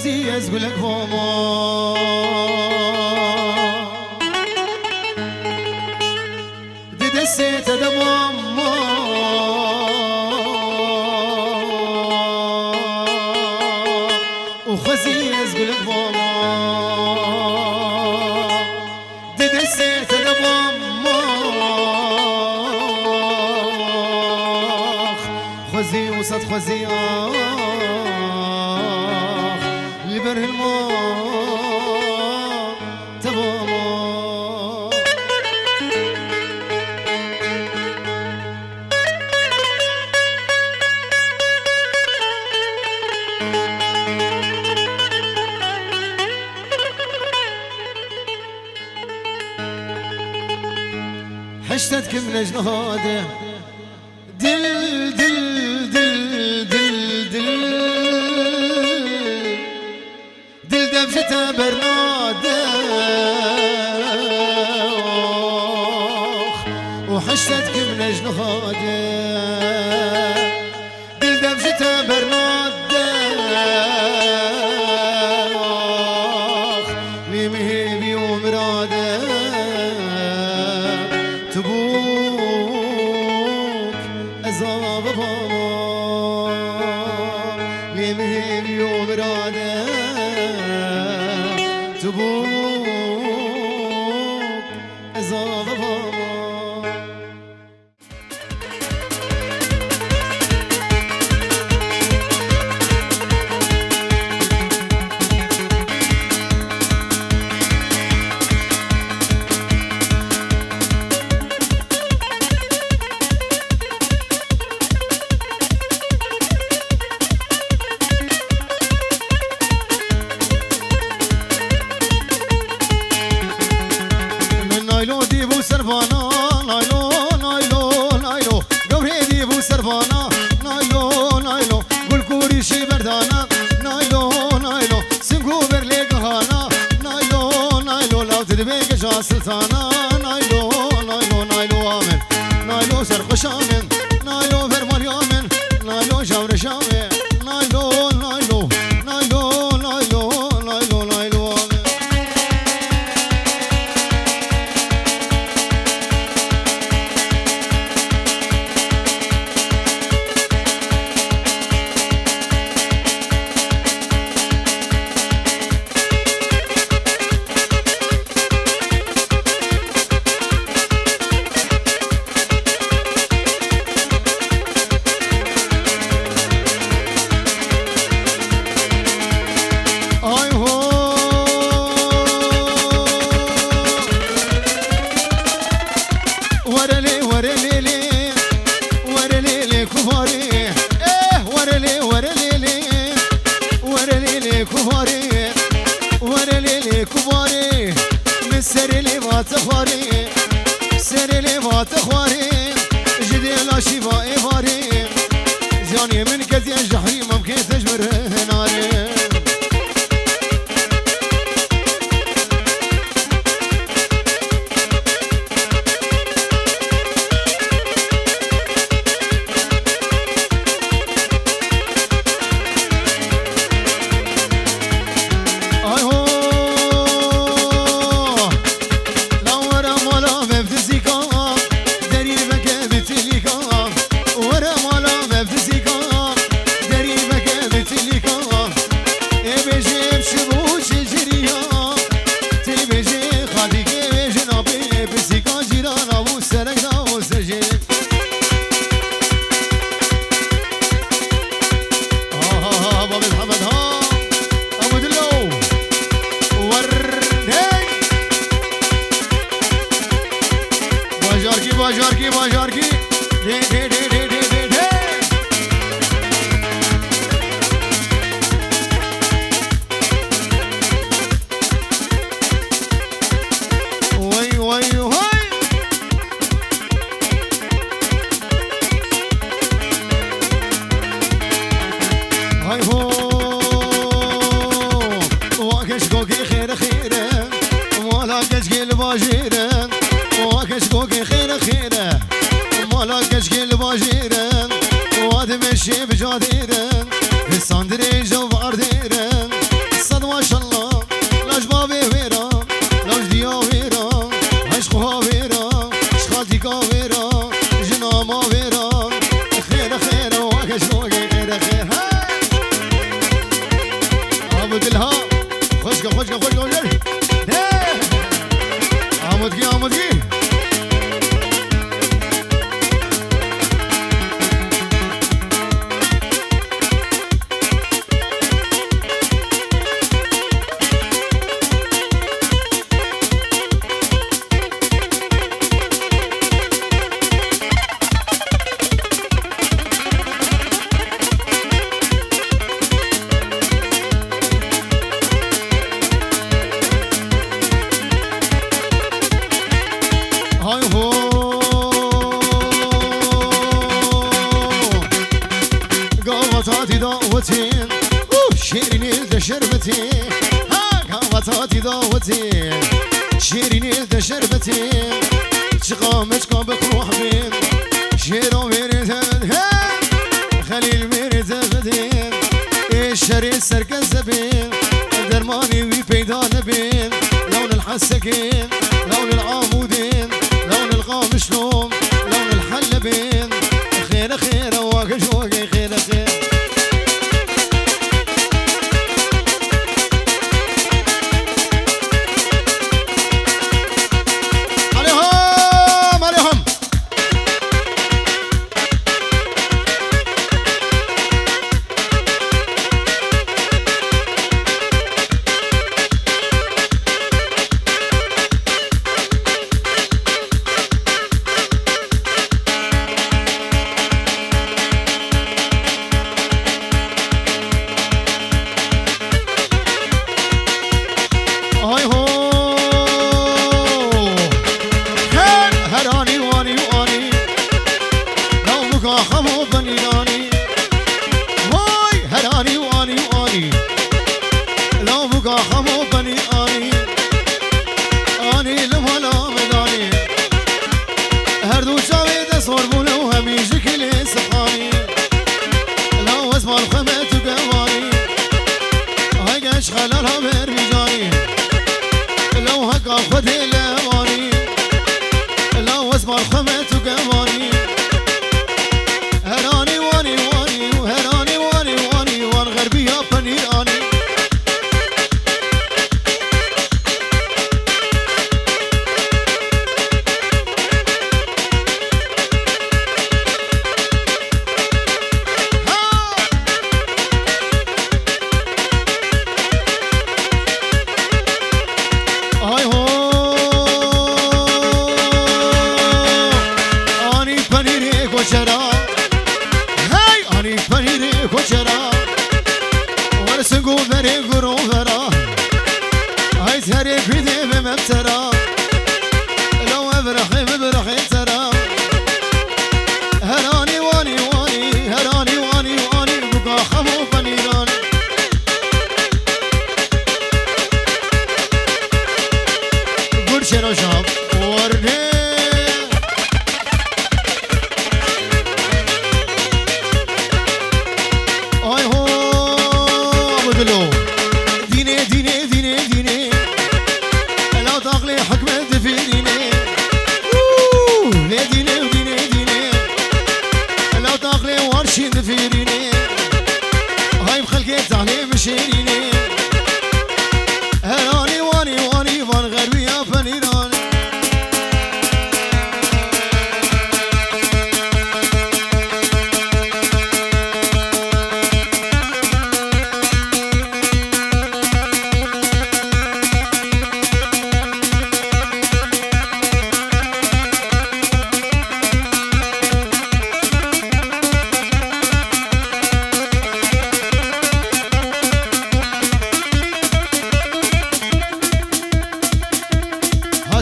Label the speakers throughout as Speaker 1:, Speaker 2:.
Speaker 1: خوزی از گلک واما دیده سیت دوام و خوزی از گلک واما دیده سیت دوام خوزی و صد خوزی لبر الماء تماما حشتت كم نجنهاده دل دل دل دل دل دل دبجة برناده وحشتت كم نجنهاده دل دبجة برناده لمهيبي ومراده تبوك أزاب بابا لمهيبي ومراده تبوك أزاب بابا نايلو ديبو سربانا نايلو نايلو نايلو قوري ديبو سربانا نايلو نايلو والكوري شي بردانا نايلو نايلو سنقو برلي قهانا نايلو نايلو لو تدبيك جا سلطانا نايلو نايلو نايلو آمن نايلو سرقش آمن نايلو فرمان يامن نايلو جاور شامن نايلو نايلو نايلو نايلو نايلو نايلو آمن سرلي ما تخواري جدي لا شفاء فاري جاني من كذي الجحيم ممكن تجبر ناري बाजार की ढे ढे ढे ढे ढे ढे ढे वही वही वही हाय हो واكش كوكي خير خيره ولا كشكي الباجيره واكش كوكي خير خيره ولا كشكي الباجيره واد مشي بجاديره ساندري جو بارديره قهوتاتي داوتين شيريني لشربتي قهوتاتي داوتين شيريني لشربتي شقامش قابك روح بين شيرو ميري زبدين خليل ميري زبدين الشري سرك الزبين درماني وي بيدا نبين لون الحسكين لون العامودين لون الغامشلوم لون الحلبين خير خير واقع شوقي خير خير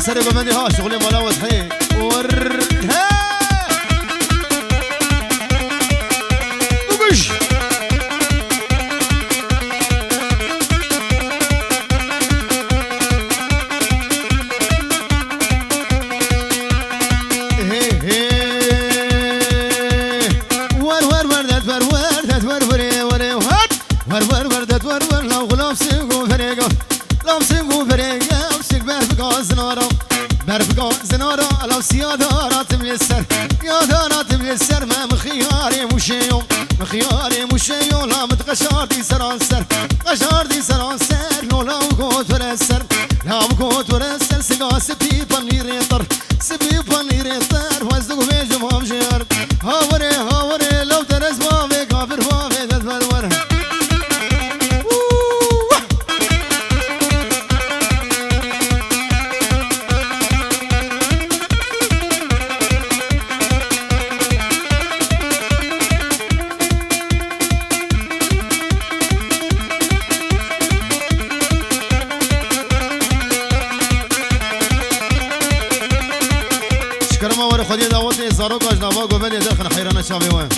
Speaker 1: سري بمندي ها شغلي ملاوز حي ورها وبش ور ور وردت ور وردت ور وري وري وهات ور ور وردت ور ور لو غلام سيقو فريقو لام سيقو فريقو برفقان زنارا لو سيادارات من السر يادارات من السر ما مخياري مشيوم مخياري مشيوم لا متغشاردي سران سر غشاردي سران سر لو لا وقوت ولا السر لا وقوت ولا السر سقا سبي بنير يطر سبي بنير يطر وزدو بيجم هم جير هاوري لو درس بابي كافر بابي تدفر كرما ور خدي دعوتي زاروك اجنبا گوبل دخن حيران شابي وين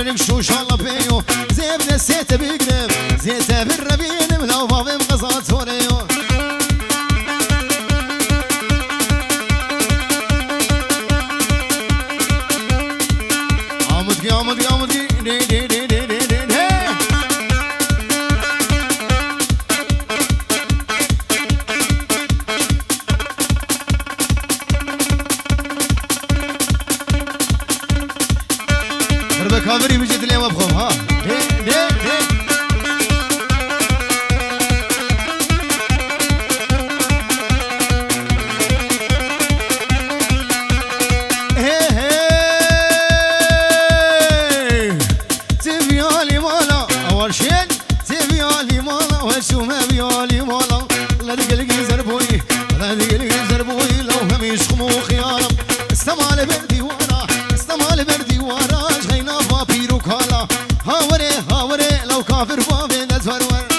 Speaker 1: ورنك شو شاء الله بيو زيب نسيت بقدم زيت بالربين لو بابي مقصات فوريو عمودي دي دي دي دي دي دي ربك هابري بجد اليوم ابخم ها دي دي دي شو ما بيالي مالا لا دقلقي زربوي لا دقلقي زربوي لو هم يشخموا خيارم استمال بردي ورا استمال بردي ورا جينا بابيرو كالا هاوري لو كافر بابي نتفرور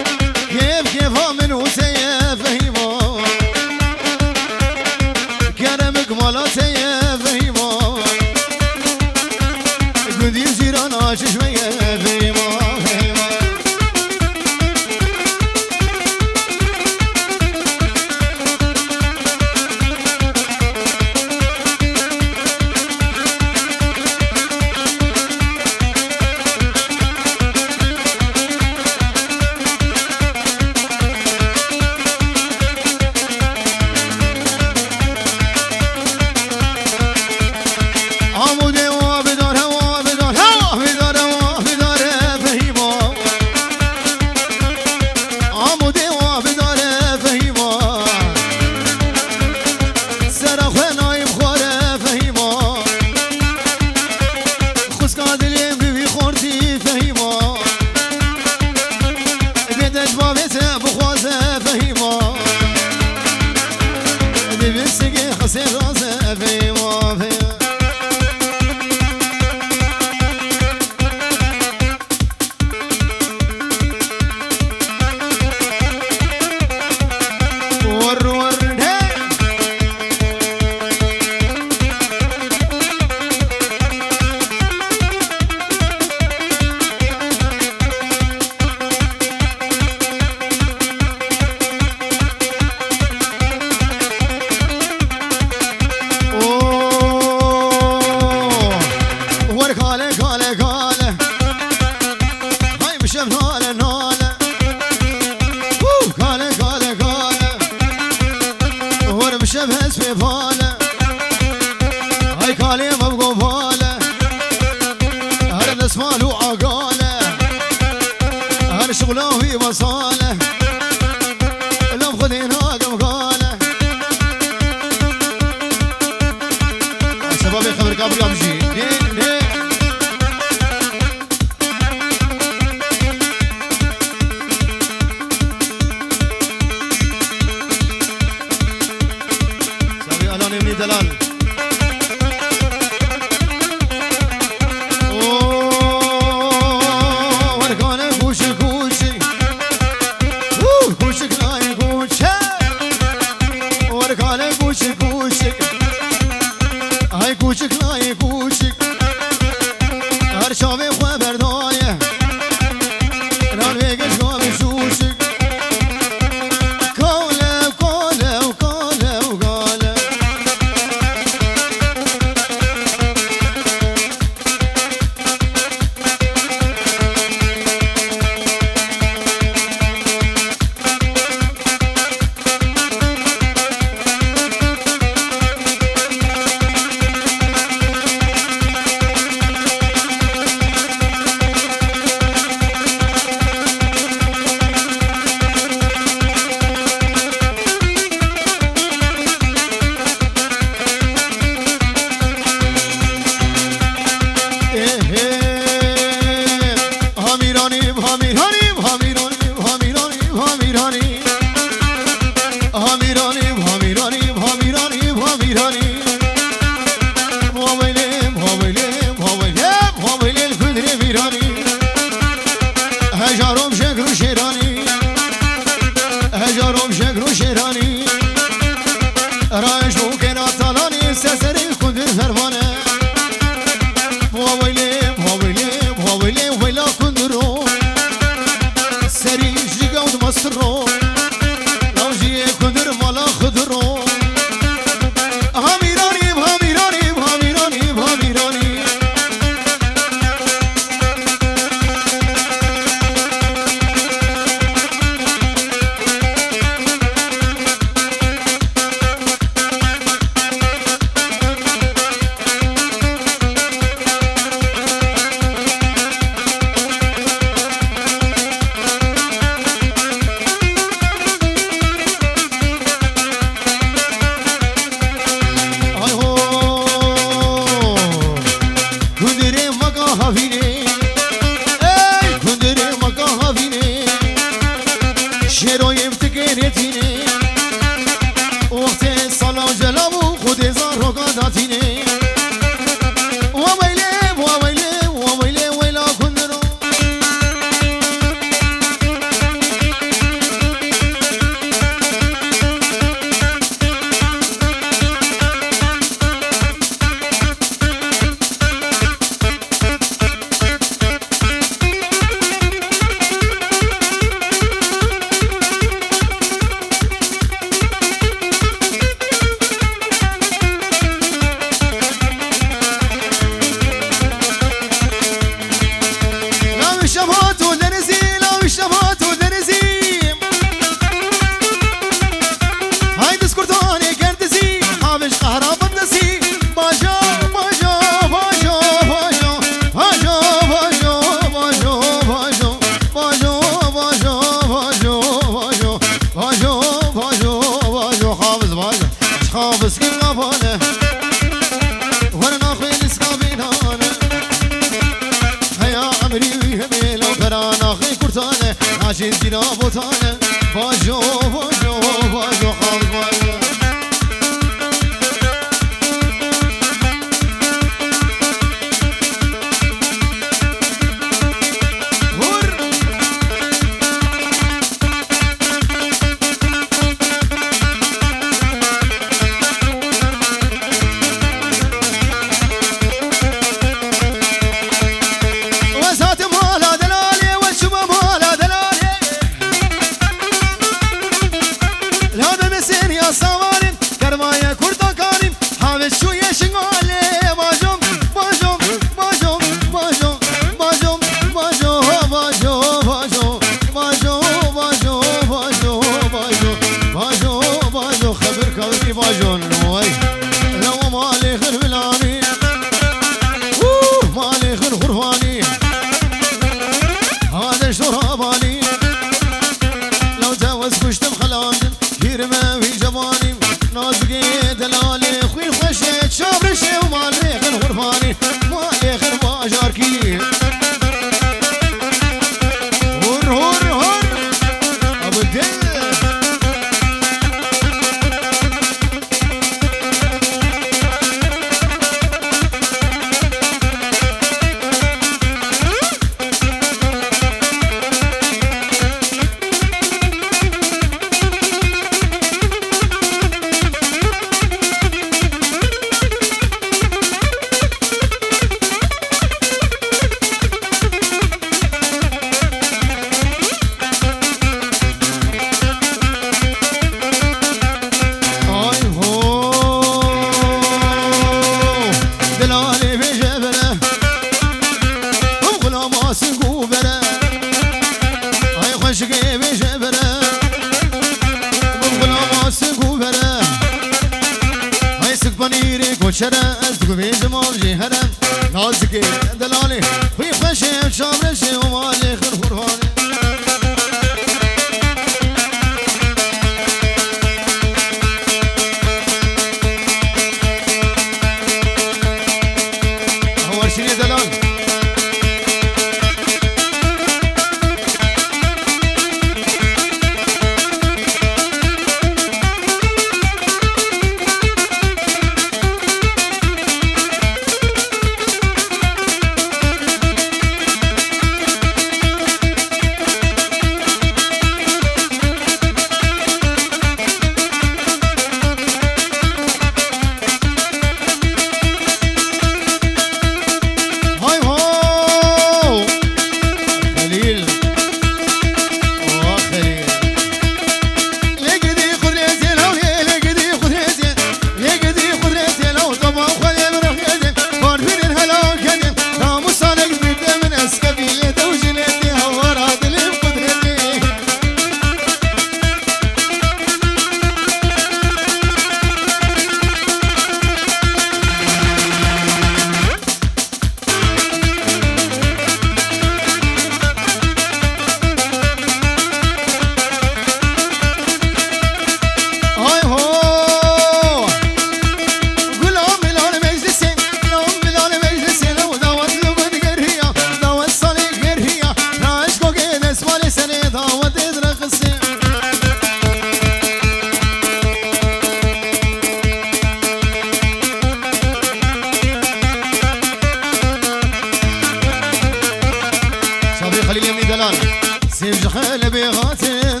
Speaker 1: سيف جحال بيغاتن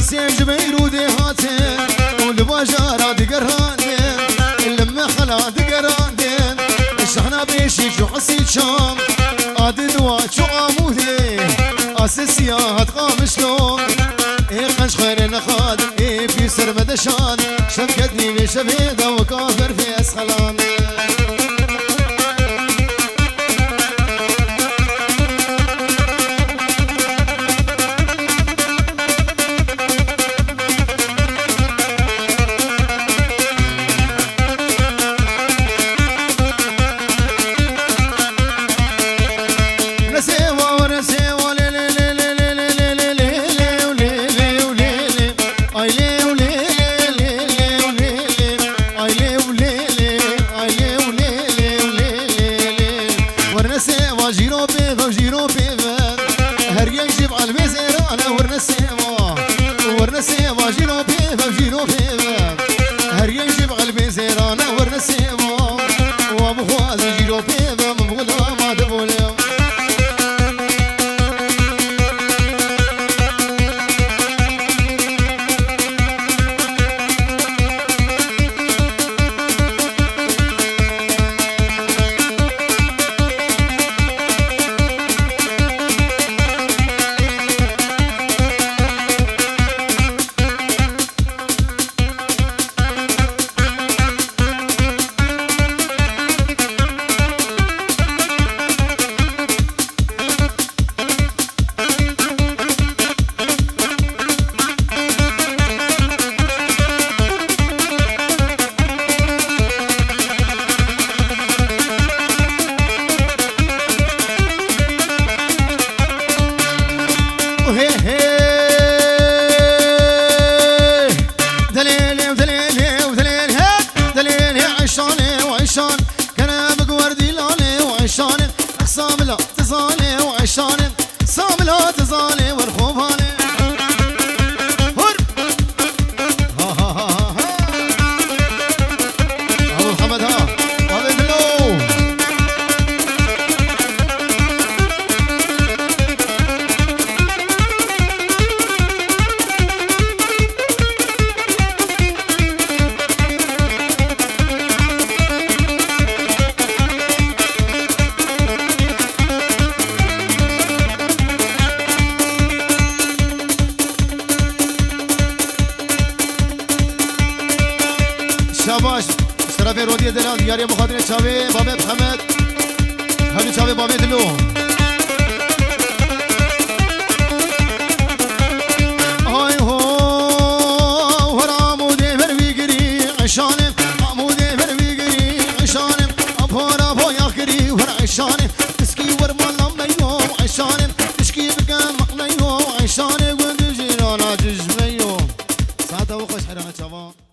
Speaker 1: سيف جبيرو دي هاتن والبجارة دقرانين لما خلا دقرانين الشحنة بيشيك شو حسيت شام عادي دوات شو عمودي أساسيا هتقام شلون إيه خش خير نخاد إيه في سر مدشان شبكتني بشبيدة وكافر في أسخلان
Speaker 2: شاباش اشترافي رودية دلان دياري مخاطرين شاوي بابي محمد هادو شاوي بابي دلو هاي هو ورامودي فرويقري عشاني عمودي فرويقري عشاني أبهر أبو ياخري ور عشاني تسكي ورمان لما يوم عشاني تشكي بكام مقنا يوم عشاني قد جيرانا تجمي يوم ساعة وخش حرانا شابان